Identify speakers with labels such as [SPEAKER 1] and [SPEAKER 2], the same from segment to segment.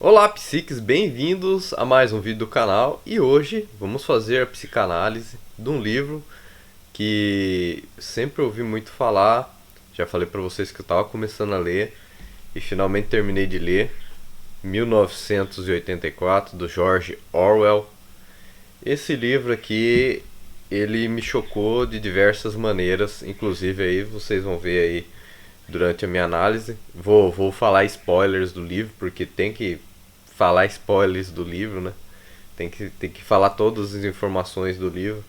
[SPEAKER 1] Olá, psiques, bem-vindos a mais um vídeo do canal e hoje vamos fazer a psicanálise de um livro que sempre ouvi muito falar. Já falei para vocês que eu estava começando a ler e finalmente terminei de ler 1984 do George Orwell. Esse livro aqui, ele me chocou de diversas maneiras, inclusive aí vocês vão ver aí durante a minha análise. Vou falar spoilers do livro, porque tem que falar spoilers do livro, né? Tem que falar todas as informações do livro.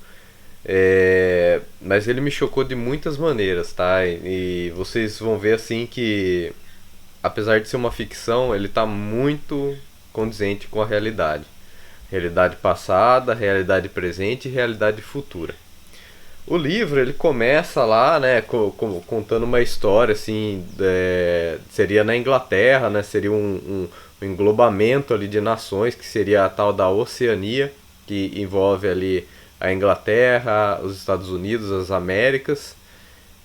[SPEAKER 1] Mas ele me chocou de muitas maneiras, tá? E vocês vão ver assim que, apesar de ser uma ficção, ele está muito condizente com a realidade. Realidade passada, realidade presente e realidade futura. O livro ele começa lá, né, contando uma história assim, seria na Inglaterra, né, seria um englobamento ali de nações que seria a tal da Oceania, que envolve ali a Inglaterra, os Estados Unidos, as Américas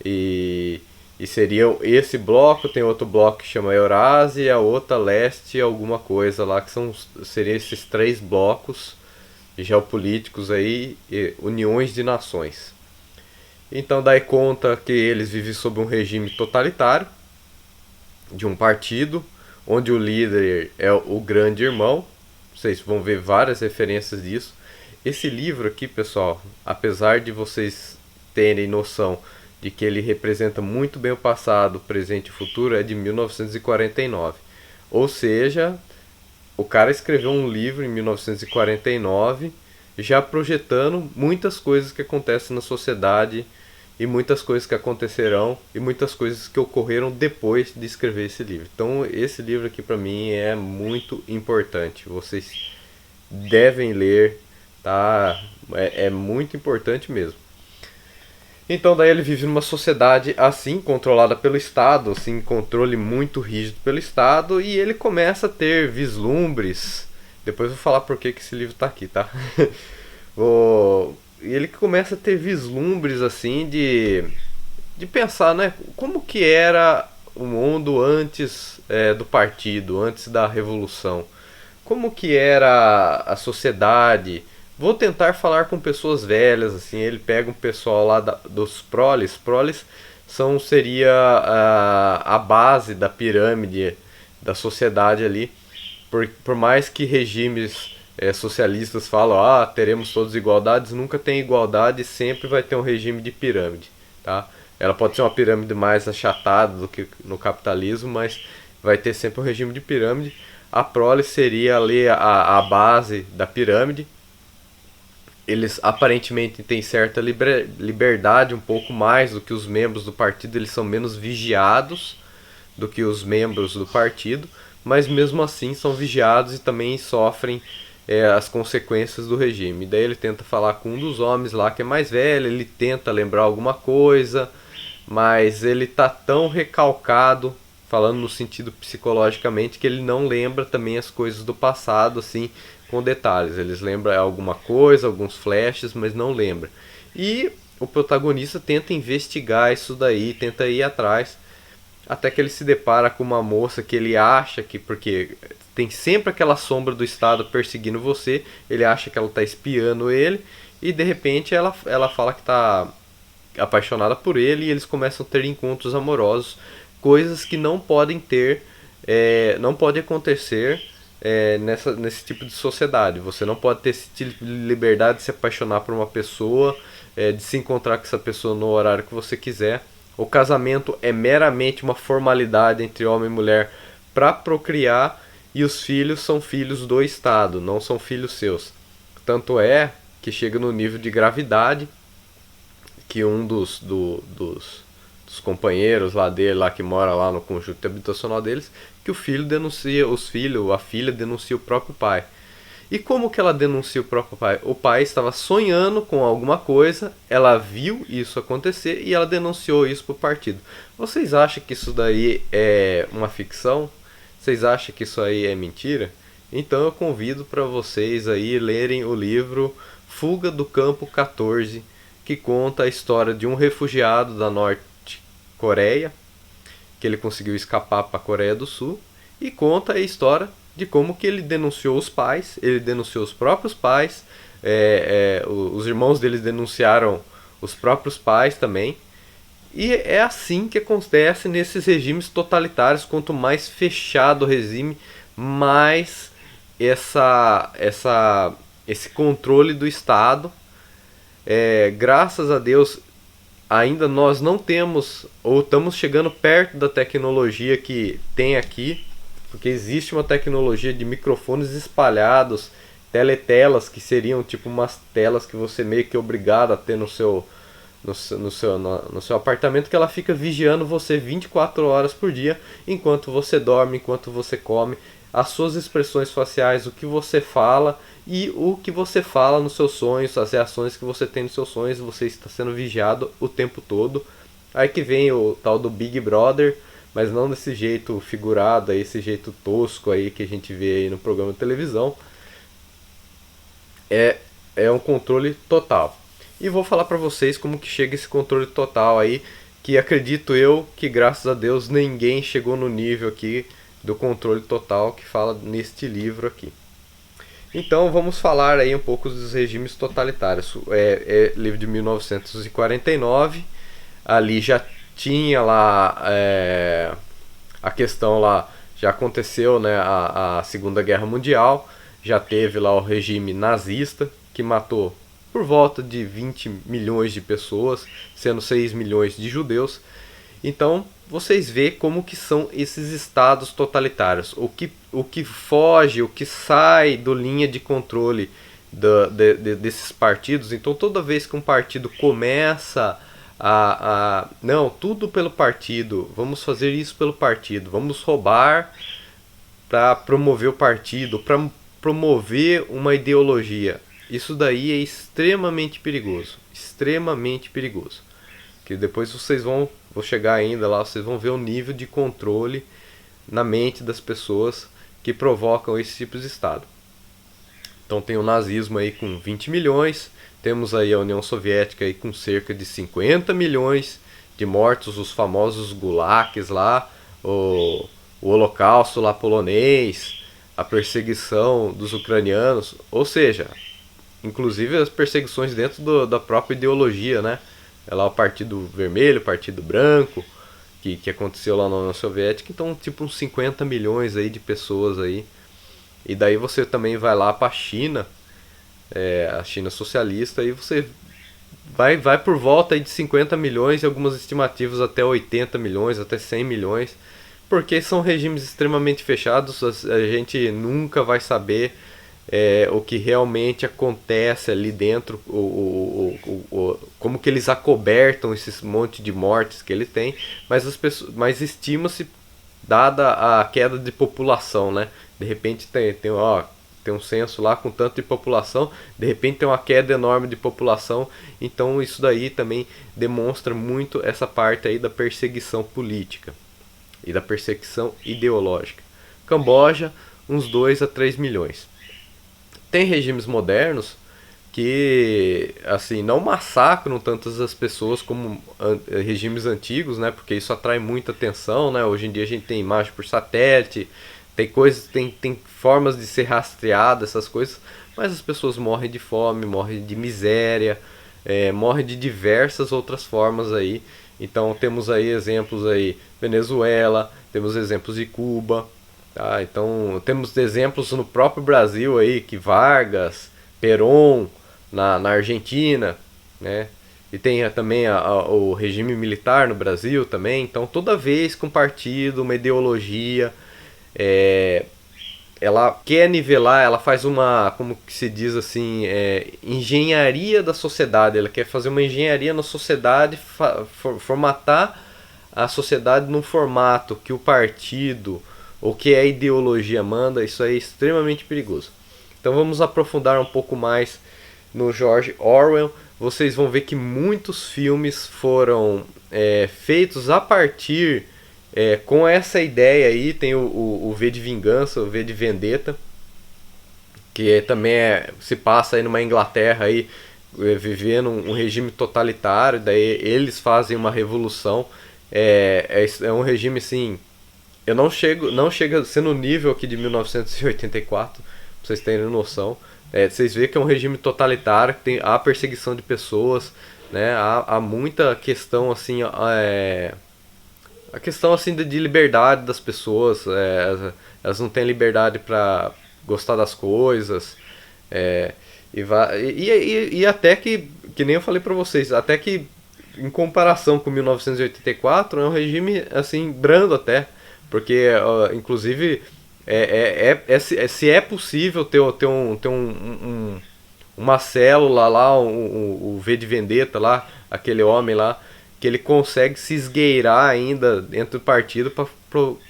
[SPEAKER 1] e, e seria esse bloco. Tem outro bloco que chama Eurásia e a outra Leste alguma coisa lá, que seriam esses três blocos geopolíticos aí, uniões de nações. Então daí conta que eles vivem sob um regime totalitário de um partido, onde o líder é o grande irmão. Vocês vão ver várias referências disso. Esse livro aqui, pessoal, apesar de vocês terem noção de que ele representa muito bem o passado, o presente e o futuro, é de 1949. Ou seja, o cara escreveu um livro em 1949 já projetando muitas coisas que acontecem na sociedade e muitas coisas que acontecerão e muitas coisas que ocorreram depois de escrever esse livro. Então esse livro aqui para mim é muito importante. Vocês devem ler, tá? É muito importante mesmo. Então daí ele vive numa sociedade assim, controlada pelo Estado, assim, controle muito rígido pelo Estado, e ele começa a ter vislumbres. Depois eu vou falar por que esse livro está aqui, tá? E ele começa a ter vislumbres assim de pensar, né? Como que era o mundo antes do partido, antes da revolução? Como que era a sociedade? Vou tentar falar com pessoas velhas, assim. Ele pega um pessoal lá dos proles. Seria a base da pirâmide da sociedade ali. Por mais que regimes socialistas falam, teremos todas igualdades, nunca tem igualdade, sempre vai ter um regime de pirâmide, tá? Ela pode ser uma pirâmide mais achatada do que no capitalismo, mas vai ter sempre um regime de pirâmide. A prole seria ali a base da pirâmide. Eles aparentemente têm certa liberdade, um pouco mais do que os membros do partido, eles são menos vigiados do que os membros do partido, mas mesmo assim são vigiados e também sofrem as consequências do regime. Daí ele tenta falar com um dos homens lá que é mais velho, ele tenta lembrar alguma coisa, mas ele tá tão recalcado, falando no sentido psicologicamente, que ele não lembra também as coisas do passado, assim, com detalhes. Eles lembram alguma coisa, alguns flashes, mas não lembra. E o protagonista tenta investigar isso daí, tenta ir atrás, até que ele se depara com uma moça que ele acha que, porque tem sempre aquela sombra do Estado perseguindo você, ele acha que ela está espiando ele, e de repente ela fala que está apaixonada por ele, e eles começam a ter encontros amorosos, coisas que não podem ter, não pode acontecer nesse tipo de sociedade. Você não pode ter esse tipo de liberdade de se apaixonar por uma pessoa, de se encontrar com essa pessoa no horário que você quiser. O casamento é meramente uma formalidade entre homem e mulher para procriar, e os filhos são filhos do Estado, não são filhos seus. Tanto é que chega no nível de gravidade que um dos companheiros lá dele, lá que mora lá no conjunto habitacional deles, que o filho denuncia, a filha denuncia o próprio pai. E como que ela denuncia o próprio pai? O pai estava sonhando com alguma coisa, ela viu isso acontecer e ela denunciou isso para o partido. Vocês acham que isso daí é uma ficção? Vocês acham que isso aí é mentira? Então eu convido para vocês aí lerem o livro Fuga do Campo 14, que conta a história de um refugiado da Norte Coreia, que ele conseguiu escapar para a Coreia do Sul, e conta a história de como que ele denunciou os pais, ele denunciou os próprios pais, os irmãos deles denunciaram os próprios pais também. E é assim que acontece nesses regimes totalitários. Quanto mais fechado o regime, mais esse controle do Estado. Graças a Deus, ainda nós não temos, ou estamos chegando perto da tecnologia que tem aqui, porque existe uma tecnologia de microfones espalhados, teletelas, que seriam tipo umas telas que você meio que é obrigado a ter no seu apartamento, que ela fica vigiando você 24 horas por dia, enquanto você dorme, enquanto você come, as suas expressões faciais, o que você fala e o que você fala nos seus sonhos, as reações que você tem nos seus sonhos, você está sendo vigiado o tempo todo. Aí que vem o tal do Big Brother, mas não desse jeito figurado, esse jeito tosco aí que a gente vê aí no programa de televisão. É um controle total. E vou falar pra vocês como que chega esse controle total aí, que acredito eu que graças a Deus ninguém chegou no nível aqui do controle total que fala neste livro aqui. Então vamos falar aí um pouco dos regimes totalitários. É livro de 1949, ali já tinha lá a questão lá, já aconteceu, né, a Segunda Guerra Mundial, já teve lá o regime nazista, que matou por volta de 20 milhões de pessoas, sendo 6 milhões de judeus. Então, vocês veem como que são esses estados totalitários. O que foge, o que sai da linha de controle desses partidos. Então, toda vez que um partido começa não, tudo pelo partido, vamos fazer isso pelo partido, vamos roubar para promover o partido, para promover uma ideologia. Isso daí é extremamente perigoso, extremamente perigoso. Que depois vocês vou chegar ainda lá, vocês vão ver o nível de controle na mente das pessoas que provocam esse tipo de estado. Então tem o nazismo aí com 20 milhões, temos aí a União Soviética aí com cerca de 50 milhões de mortos, os famosos gulags lá, o holocausto lá polonês, a perseguição dos ucranianos, ou seja, inclusive as perseguições dentro da própria ideologia, né? É lá o Partido Vermelho, o Partido Branco, que aconteceu lá na União Soviética. Então, tipo uns 50 milhões aí de pessoas aí. E daí você também vai lá para a China, a China socialista, e você vai por volta aí de 50 milhões e algumas estimativas até 80 milhões, até 100 milhões. Porque são regimes extremamente fechados, a gente nunca vai saber o que realmente acontece ali dentro, como que eles acobertam esses monte de mortes que ele tem, mas estima-se, dada a queda de população, né? De repente tem um censo lá com tanto de população, de repente tem uma queda enorme de população, então isso daí também demonstra muito essa parte aí da perseguição política e da perseguição ideológica. Camboja, uns 2 a 3 milhões. Tem regimes modernos que assim não massacram tantas as pessoas como regimes antigos, né? Porque isso atrai muita atenção, né? Hoje em dia a gente tem imagem por satélite, tem coisas, tem formas de ser rastreada, essas coisas, mas as pessoas morrem de fome, morrem de miséria, morrem de diversas outras formas aí. Então temos aí exemplos aí, Venezuela, temos exemplos de Cuba, tá? Então temos exemplos no próprio Brasil aí, que Vargas, Perón, na Argentina, né? E tem também o regime militar no Brasil também. Então toda vez que um partido, uma ideologia, ela quer nivelar, ela faz uma, como que se diz assim, engenharia da sociedade. Ela quer fazer uma engenharia na sociedade, formatar a sociedade num formato que o partido ou que a ideologia manda. Isso é extremamente perigoso. Então vamos aprofundar um pouco mais no George Orwell. Vocês vão ver que muitos filmes foram feitos a partir com essa ideia aí. Tem o V de Vingança, o V de Vendetta, que também se passa aí numa Inglaterra aí, vivendo um regime totalitário. Daí eles fazem uma revolução. É um regime assim Eu não chega a ser no nível aqui de 1984, pra vocês terem noção. Vocês veem que é um regime totalitário, que há perseguição de pessoas, né? Há muita questão assim, a questão assim de liberdade das pessoas, elas não têm liberdade para gostar das coisas, é, e até que nem eu falei para vocês, até que em comparação com 1984 é um regime assim brando até, porque inclusive se é possível uma célula lá, o V de Vendetta lá, aquele homem lá, que ele consegue se esgueirar ainda dentro do partido para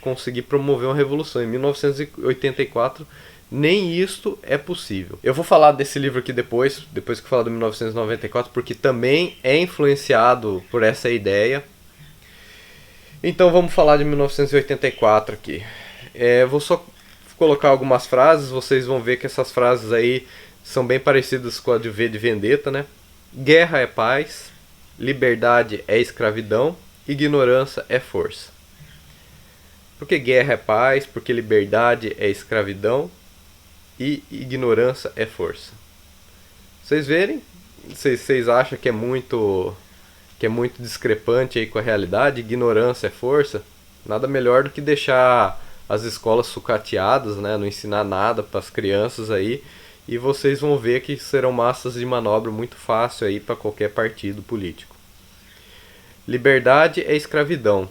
[SPEAKER 1] conseguir promover uma revolução. Em 1984, nem isto é possível. Eu vou falar desse livro aqui depois que eu falar do 1994, porque também é influenciado por essa ideia. Então vamos falar de 1984 aqui. Vou só colocar algumas frases, vocês vão ver que essas frases aí são bem parecidas com a de V de Vendetta, né? Guerra é paz, liberdade é escravidão, ignorância é força. Porque guerra é paz, porque liberdade é escravidão e ignorância é força. Vocês verem? Vocês acham que é muito discrepante aí com a realidade? Ignorância é força? Nada melhor do que deixar as escolas sucateadas, né? Não ensinar nada para as crianças aí. E vocês vão ver que serão massas de manobra muito fácil aí para qualquer partido político. Liberdade é escravidão.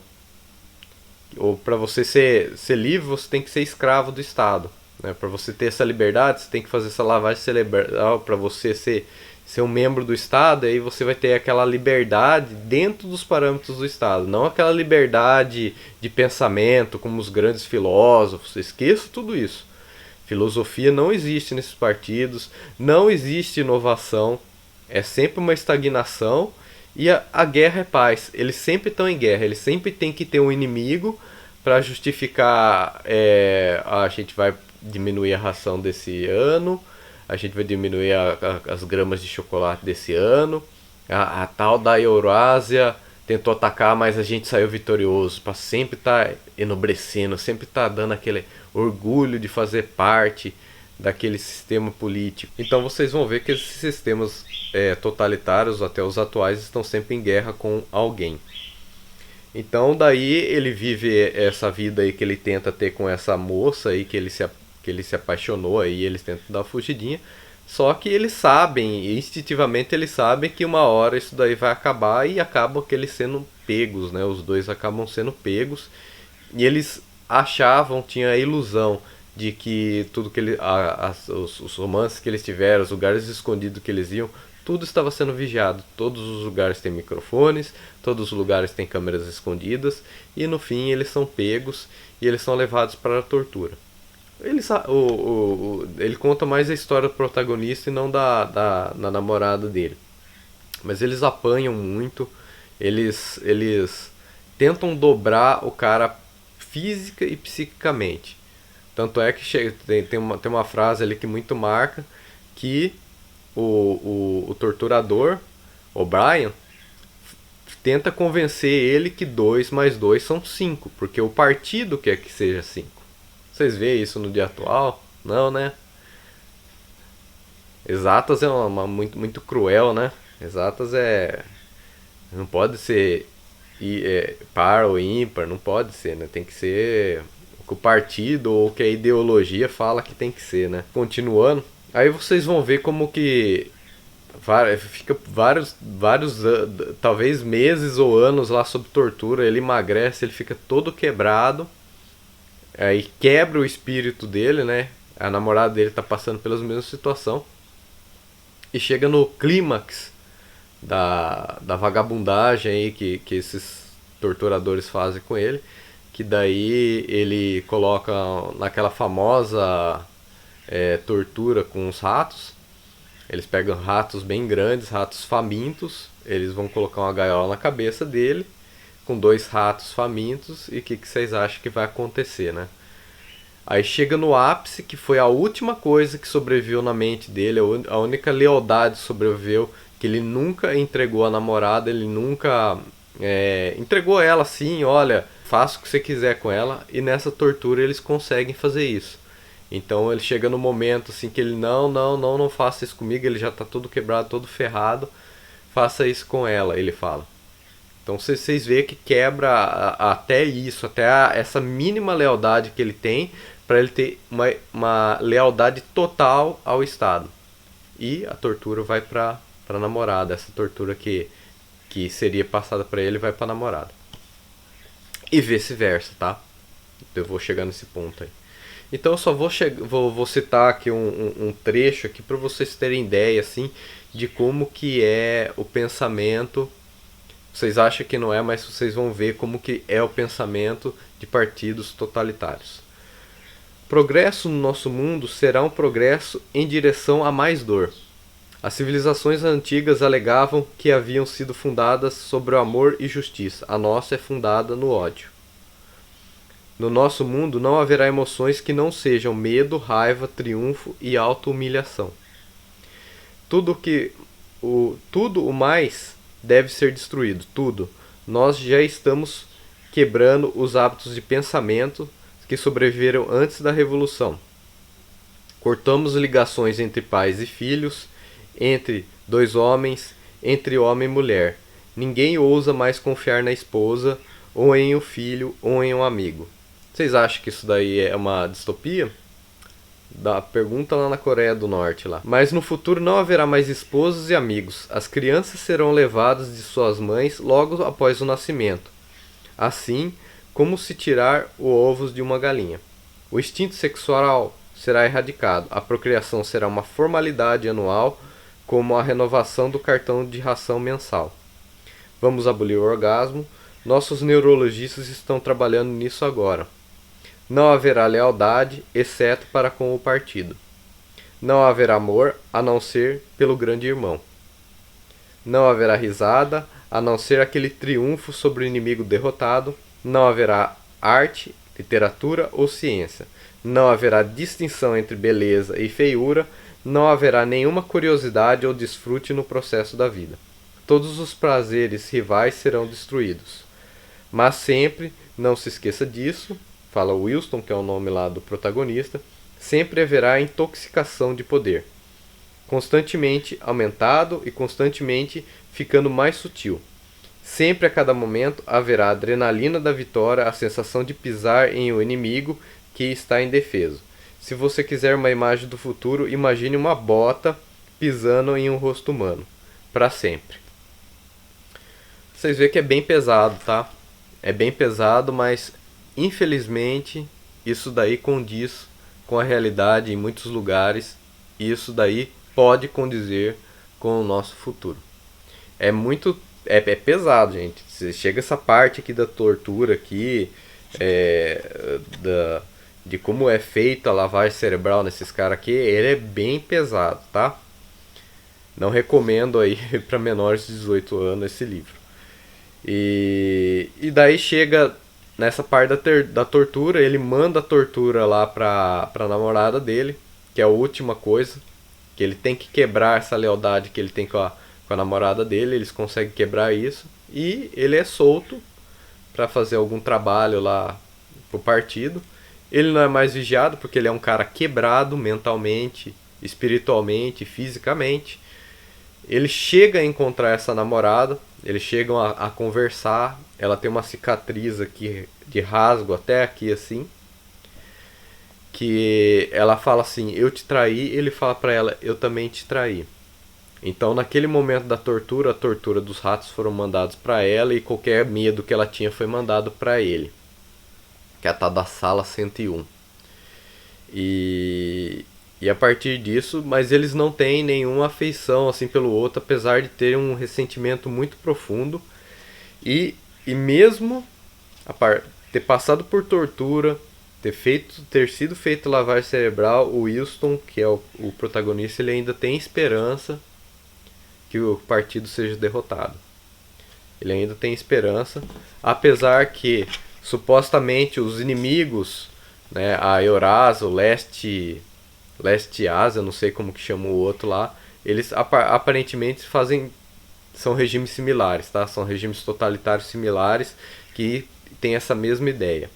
[SPEAKER 1] Ou para você ser livre, você tem que ser escravo do Estado. Né? Para você ter essa liberdade, você tem que fazer essa lavagem cerebral para você ser um membro do Estado. Aí você vai ter aquela liberdade dentro dos parâmetros do Estado. Não aquela liberdade de pensamento como os grandes filósofos. Esqueça tudo isso. Filosofia não existe nesses partidos, não existe inovação, é sempre uma estagnação e a guerra é paz. Eles sempre estão em guerra, eles sempre tem que ter um inimigo para justificar, a gente vai diminuir a ração desse ano, a gente vai diminuir as gramas de chocolate desse ano, a tal da Eurásia tentou atacar, mas a gente saiu vitorioso, para sempre estar enobrecendo, sempre estar dando aquele orgulho de fazer parte daquele sistema político. Então vocês vão ver que esses sistemas totalitários, até os atuais, estão sempre em guerra com alguém. Então daí ele vive essa vida aí que ele tenta ter com essa moça aí que ele se apaixonou, aí eles tentam dar uma fugidinha. Só que eles sabem, instintivamente eles sabem que uma hora isso daí vai acabar e acabam que eles sendo pegos, né? Os dois acabam sendo pegos e eles achavam, tinham a ilusão de que tudo que os romances que eles tiveram, os lugares escondidos que eles iam, tudo estava sendo vigiado. Todos os lugares têm microfones, todos os lugares têm câmeras escondidas e no fim eles são pegos e eles são levados para a tortura. Ele conta mais a história do protagonista e não da namorada dele. Mas eles apanham muito, eles tentam dobrar o cara física e psiquicamente. Tanto é que tem uma frase ali que muito marca que o torturador, o Brian, tenta convencer ele que 2 mais 2 são 5, porque o partido quer que seja 5. Vocês veem isso no dia atual? Não, né? Exatas é uma muito, muito cruel, né? Exatas não pode ser par ou ímpar, não pode ser, né? Tem que ser o que o partido ou o que a ideologia fala que tem que ser, né? Continuando, aí vocês vão ver como que fica vários talvez meses ou anos lá sob tortura, ele emagrece, ele fica todo quebrado. Aí quebra o espírito dele, né? A namorada dele tá passando pela mesma situação. E chega no clímax da vagabundagem aí que esses torturadores fazem com ele. Que daí ele coloca naquela famosa tortura com os ratos. Eles pegam ratos bem grandes, ratos famintos. Eles vão colocar uma gaiola na cabeça dele com 2 ratos famintos e o que vocês acham que vai acontecer, né? Aí chega no ápice, que foi a última coisa que sobreviveu na mente dele, a única lealdade que sobreviveu, que ele nunca entregou a namorada, ele nunca entregou ela assim, olha, faça o que você quiser com ela, e nessa tortura eles conseguem fazer isso. Então ele chega no momento assim que ele não faça isso comigo, ele já tá todo quebrado, todo ferrado, faça isso com ela, ele fala. Então vocês veem que quebra até isso, até essa mínima lealdade que ele tem, para ele ter uma lealdade total ao Estado. E a tortura vai para a namorada, essa tortura que seria passada para ele vai para a namorada. E vice-versa, tá? Eu vou chegar nesse ponto aí. Então eu só vou citar aqui um trecho aqui para vocês terem ideia assim de como que é o pensamento. Vocês acham que não é, mas vocês vão ver como que é o pensamento de partidos totalitários. Progresso no nosso mundo será um progresso em direção a mais dor. As civilizações antigas alegavam que haviam sido fundadas sobre o amor e justiça. A nossa é fundada no ódio. No nosso mundo não haverá emoções que não sejam medo, raiva, triunfo e auto-humilhação. Tudo o mais deve ser destruído. Tudo. Nós já estamos quebrando os hábitos de pensamento que sobreviveram antes da Revolução. Cortamos ligações entre pais e filhos, entre dois homens, entre homem e mulher. Ninguém ousa mais confiar na esposa, ou em um filho, ou em um amigo. Vocês acham que isso daí é uma distopia? Pergunta lá na Coreia do Norte lá. Mas no futuro não haverá mais esposos e amigos. As crianças serão levadas de suas mães logo após o nascimento. Assim, como se tirar os ovos de uma galinha. O instinto sexual será erradicado. A procriação será uma formalidade anual, como a renovação do cartão de ração mensal. Vamos abolir o orgasmo. Nossos neurologistas estão trabalhando nisso agora. Não haverá lealdade, exceto para com o partido. Não haverá amor, a não ser pelo grande irmão. Não haverá risada, a não ser aquele triunfo sobre o inimigo derrotado. Não haverá arte, literatura ou ciência. Não haverá distinção entre beleza e feiura. Não haverá nenhuma curiosidade ou desfrute no processo da vida. Todos os prazeres rivais serão destruídos. Mas sempre, não se esqueça disso, fala Wilson, que é o nome lá do protagonista, sempre haverá intoxicação de poder, constantemente aumentado e constantemente ficando mais sutil. Sempre a cada momento haverá a adrenalina da vitória, a sensação de pisar em um inimigo que está indefeso. Se você quiser uma imagem do futuro, imagine uma bota pisando em um rosto humano, para sempre. Vocês veem que é bem pesado, tá? É bem pesado, mas infelizmente isso daí condiz com a realidade em muitos lugares, e isso daí pode condizer com o nosso futuro. É pesado, gente. Você chega essa parte aqui da tortura aqui, de como é feita a lavagem cerebral nesses caras aqui, ele é bem pesado, tá? Não recomendo aí para menores de 18 anos esse livro. E daí chega nessa parte da tortura, ele manda a tortura lá pra namorada dele, que é a última coisa, que ele tem que quebrar essa lealdade que ele tem com a namorada dele, eles conseguem quebrar isso, e ele é solto para fazer algum trabalho lá pro partido. Ele não é mais vigiado porque ele é um cara quebrado mentalmente, espiritualmente, fisicamente. Ele chega a encontrar essa namorada, eles chegam a conversar, ela tem uma cicatriz aqui de rasgo até aqui assim, que ela fala assim, eu te traí, ele fala pra ela, eu também te traí. Então naquele momento da tortura, a tortura dos ratos foram mandados pra ela e qualquer medo que ela tinha foi mandado pra ele, que é a tal da sala 101. E a partir disso, mas eles não têm nenhuma afeição assim pelo outro, apesar de terem um ressentimento muito profundo. E mesmo ter passado por tortura, ter sido feito lavagem cerebral, o Wilson, que é o protagonista, ele ainda tem esperança que o partido seja derrotado. Ele ainda tem esperança, apesar que supostamente os inimigos, né, a Eurasia, o Leste Ásia, não sei como que chama o outro lá, eles aparentemente são regimes similares, tá? São regimes totalitários similares que tem essa mesma ideia.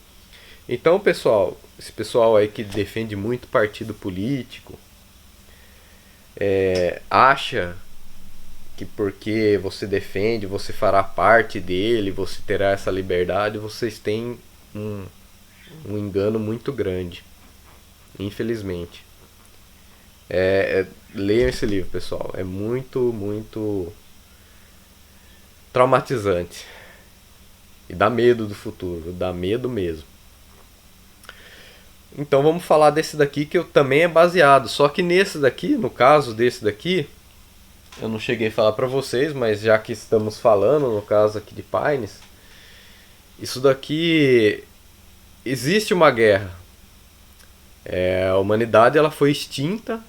[SPEAKER 1] Então, pessoal, esse pessoal aí que defende muito partido político, acha que porque você defende, você fará parte dele, você terá essa liberdade, vocês têm um engano muito grande, infelizmente. Leiam esse livro, pessoal. É muito, muito traumatizante. E dá medo do futuro, dá medo mesmo. Então vamos falar desse daqui que eu também é baseado. Só que nesse daqui, no caso desse daqui, eu não cheguei a falar pra vocês, mas já que estamos falando, no caso aqui de Pines, isso daqui existe uma guerra. A humanidade ela foi extinta.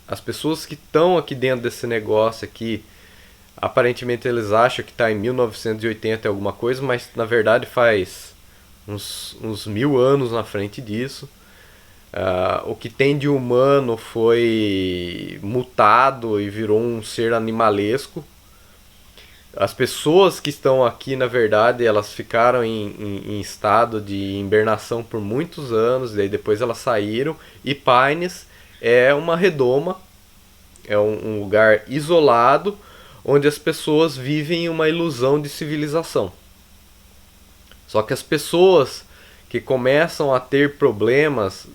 [SPEAKER 1] As pessoas que estão aqui dentro desse negócio aqui, aparentemente eles acham que está em 1980 e alguma coisa, mas na verdade faz uns 1000 anos na frente disso. O que tem de humano foi mutado e virou um ser animalesco. As pessoas que estão aqui, na verdade, elas ficaram em estado de hibernação por muitos anos, daí depois elas saíram. E Pines é uma redoma, é um lugar isolado, onde as pessoas vivem uma ilusão de civilização. Só que as pessoas que começam a ter problemas,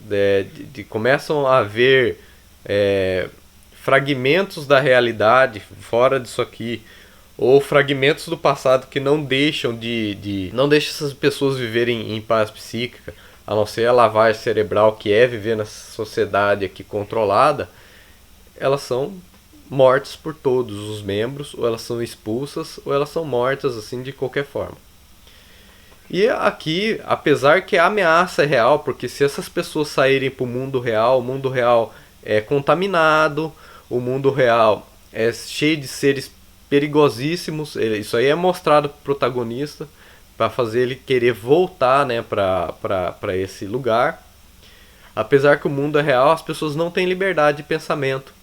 [SPEAKER 1] começam a ver fragmentos da realidade fora disso aqui, ou fragmentos do passado que não deixam não deixam essas pessoas viverem em paz psíquica, a não ser a lavagem cerebral que é viver nessa sociedade aqui controlada, elas são mortas por todos os membros, ou elas são expulsas, ou elas são mortas assim de qualquer forma. E aqui, apesar que a ameaça é real, porque se essas pessoas saírem para o mundo real é contaminado, o mundo real é cheio de seres perigosíssimos. Isso aí é mostrado para o protagonista, para fazer ele querer voltar, né, para esse lugar. Apesar que o mundo é real, as pessoas não têm liberdade de pensamento.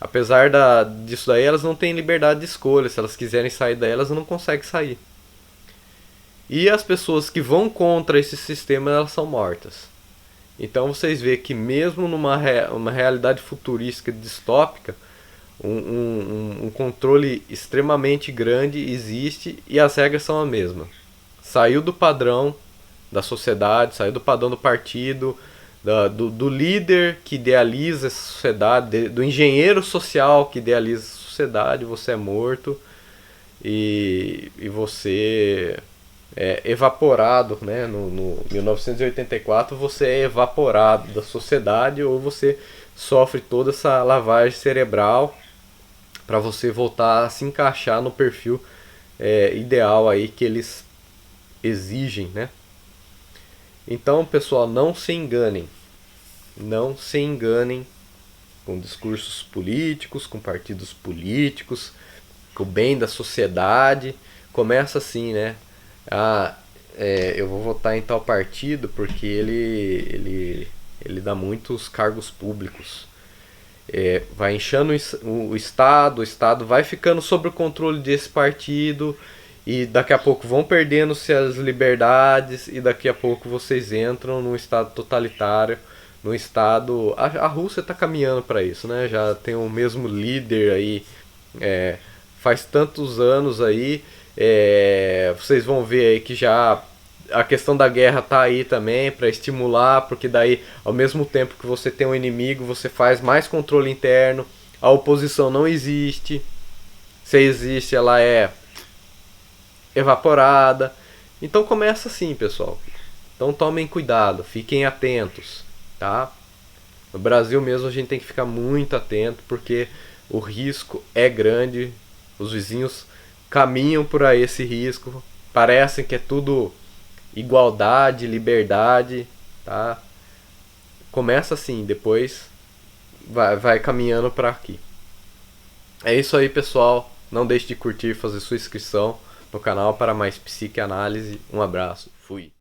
[SPEAKER 1] Apesar disso daí, elas não têm liberdade de escolha. Se elas quiserem sair daí, elas não conseguem sair. E as pessoas que vão contra esse sistema, elas são mortas. Então vocês veem que mesmo uma realidade futurística distópica, um controle extremamente grande existe e as regras são as mesmas. Saiu do padrão da sociedade, saiu do padrão do partido, do líder que idealiza essa sociedade, do engenheiro social que idealiza essa sociedade, você é morto e você é evaporado, né? No 1984 você é evaporado da sociedade, ou você sofre toda essa lavagem cerebral para você voltar a se encaixar no perfil ideal aí que eles exigem, né? Então, pessoal, não se enganem com discursos políticos, com partidos políticos, com o bem da sociedade. Começa assim, né? Eu vou votar em tal partido porque ele dá muitos cargos públicos. Vai inchando o Estado vai ficando sob o controle desse partido, e daqui a pouco vão perdendo-se as liberdades, e daqui a pouco vocês entram num Estado totalitário, num Estado... A Rússia está caminhando para isso, né? Já tem o mesmo líder aí, faz tantos anos aí. Vocês vão ver aí que já a questão da guerra tá aí também para estimular, porque daí ao mesmo tempo que você tem um inimigo, você faz mais controle interno. A oposição não existe. Se existe, ela é evaporada. Então começa assim, pessoal. Então tomem cuidado, fiquem atentos, tá? No Brasil mesmo a gente tem que ficar muito atento, porque o risco é grande. Os vizinhos caminham por aí esse risco. Parecem que é tudo igualdade, liberdade, tá? Começa assim, depois vai caminhando para aqui. É isso aí, pessoal. Não deixe de curtir, fazer sua inscrição no canal para mais psicanálise. Um abraço. Fui.